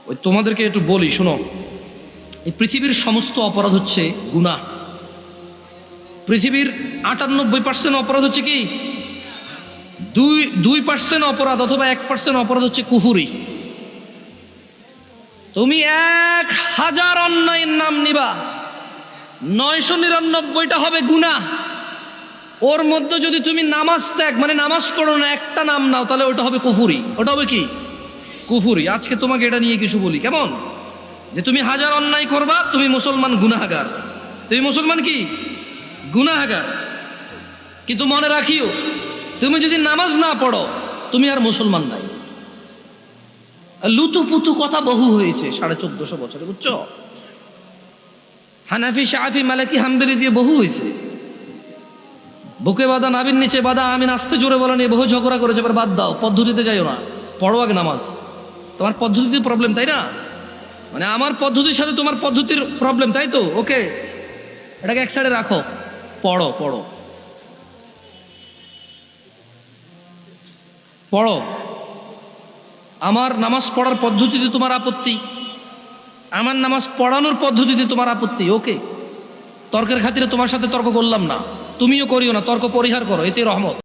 ওই তোমাদেরকে একটু বলি, শোনো, এই পৃথিবীর সমস্ত অপরাধ হচ্ছে গুনাহ। পৃথিবীর 98% অপরাধ হচ্ছে কি? 2% অপরাধ অথবা 1% অপরাধ হচ্ছে কুফরি। তুমি 1000 অন্যায়ের নাম নিবা, 999টা হবে গুনাহ। ওর মধ্যে যদি তুমি নামাজ ত্যাগ, মানে নামাজ পড়ো না, একটা নাম নাও, তাহলে ওটা হবে কুফরি। ওটা হবে কি? কুফরি। আজকে তোমাকে এটা নিয়ে কিছু বলি, কেমন? যে তুমি 1000 অন্যায় করবা, তুমি মুসলমান গুনাহগার। তুমি মুসলমান কি? গুনাহগার। কিন্তু মনে রাখিও, তুমি যদি নামাজ না পড়ো, তুমি আর মুসলমান নাই। লুতুপুতু কথা বহু হয়েছে 1450 বছরে, বুঝছো? হানাফি, শাফি, মালিকি, হাম্বলি দিয়ে বহু হয়েছে। বুকে বাঁধা, নাবির নিচে বাঁধা, আমি নাচতে জোরে বলে নিয়ে বহু ঝগড়া করেছে। এবার বাদ দাও, পদ্ধতিতে যাইও না, পড়ো আগে নামাজ। তোমার পদ্ধতিতে প্রবলেম, তাই না? মানে আমার পদ্ধতির সাথে তোমার পদ্ধতির প্রবলেম, তাই তো? ওকে, এটাকে এক সাইডে রাখো, পড়ো পড়ো পড়ো। আমার নামাজ পড়ার পদ্ধতিতে তোমার আপত্তি, আমার নামাজ পড়ানোর পদ্ধতিতে তোমার আপত্তি, ওকে। তর্কের খাতিরে তোমার সাথে তর্ক করলাম না, তুমিও করিও না, তর্ক পরিহার করো, এতে রহমত।